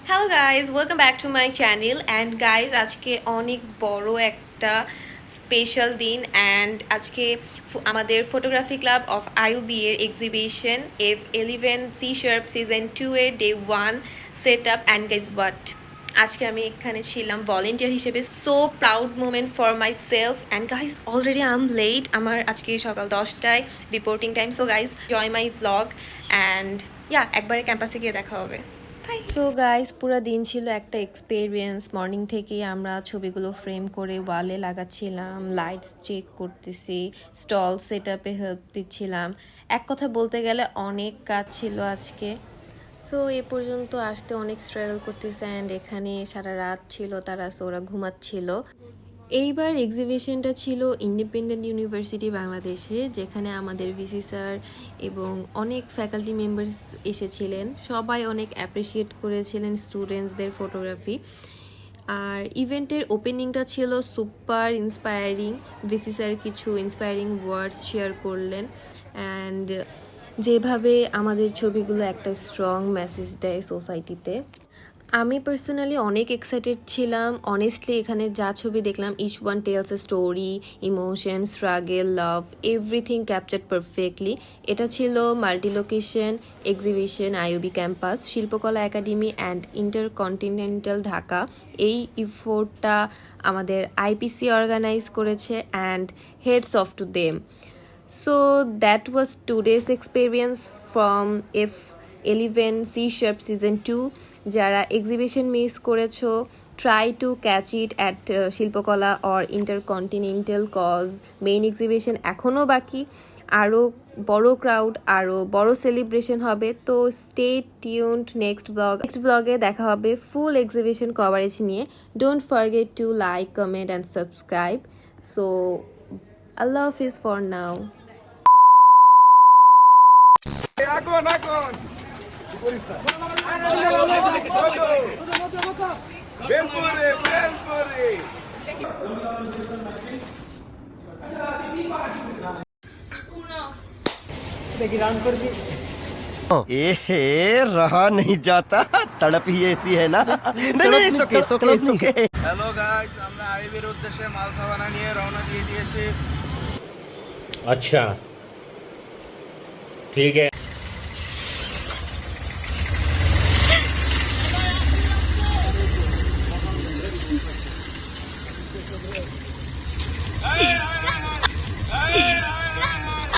Hello guys, welcome back to my channel. And guys, আজকে অনেক বড় একটা স্পেশাল দিন। অ্যান্ড আজকে আমাদের ফটোগ্রাফি ক্লাব অফ আইউবি এর exhibition F11 C sharp season 2 এর day 1 set up. And guys what, আজকে আমি এখানে ছিলাম ভলেন্টিয়ার হিসেবে। So proud moment for my self. And guys already I am late, আমার আজকে সকাল 10টায় reporting time. So guys join my vlog and একবারে ক্যাম্পাসে গিয়ে দেখা হবে। সো গাইস, পুরো দিন ছিল একটা এক্সপেরিয়েন্স। মর্নিং থেকেই আমরা ছবিগুলো ফ্রেম করে ওয়ালে লাগাচ্ছিলাম, লাইটস চেক করতেছি, স্টল সেট আপে হেল্প দিচ্ছিলাম। এক কথা বলতে গেলে অনেক কাজ ছিল আজকে। সো এ পর্যন্ত আসতে অনেক স্ট্রাগল করতেছে। অ্যান্ড এখানে সারা রাত ছিল তারা, সো ওরা ঘুমাচ্ছিল। এইবার এক্সিবিশনটা ছিল ইন্ডিপেন্ডেন্ট ইউনিভার্সিটি বাংলাদেশে, যেখানে আমাদের ভিসি স্যার এবং অনেক ফ্যাকাল্টি মেম্বার্স এসেছিলেন। সবাই অনেক অ্যাপ্রিসিয়েট করেছিলেন স্টুডেন্টসদের ফটোগ্রাফি। আর ইভেন্টের ওপেনিংটা ছিল সুপার ইন্সপায়ারিং। ভিসি স্যার কিছু ইন্সপায়ারিং ওয়ার্ডস শেয়ার করলেন। অ্যান্ড যেভাবে আমাদের ছবিগুলো একটা স্ট্রং মেসেজ দেয় সোসাইটিতে, আমি পার্সোনালি অনেক এক্সাইটেড ছিলাম। অনেস্টলি এখানে যা ছবি দেখলাম, each one tells a story, emotion, struggle, love, everything captured perfectly. এটা ছিল multi location exhibition IUB campus, Shilpakala academy and InterContinental Dhaka. এই ইফোর্টটা আমাদের আইপিসি অর্গানাইজ করেছে, and hats off to them. So that was today's experience from F11 C Sharp Season 2. যারা exhibition miss করেছো, try to catch it at Shilpakala or Intercontinental, cause main exhibition এখনও বাকি। আরও বড় ক্রাউড, আরও বড় সেলিব্রেশন হবে। তো স্টে টিউনড। নেক্সট ব্লগে দেখা হবে ফুল এক্সিবিশন কভারেজ নিয়ে। Don't forget to like, comment and subscribe. So Allah Hafiz for now. আগুন আগুন বেলপুরে বেলপুরে एहे रहा नहीं जाता, तड़प ही ऐसी है ना। नहीं नहीं सुके सुके सुके। হ্যালো গাইস, আমরা আইবির উদ্দেশ্যে মাল সাবানা নিয়ে রওনা দিয়ে দিয়েছি। अच्छा ठीक है।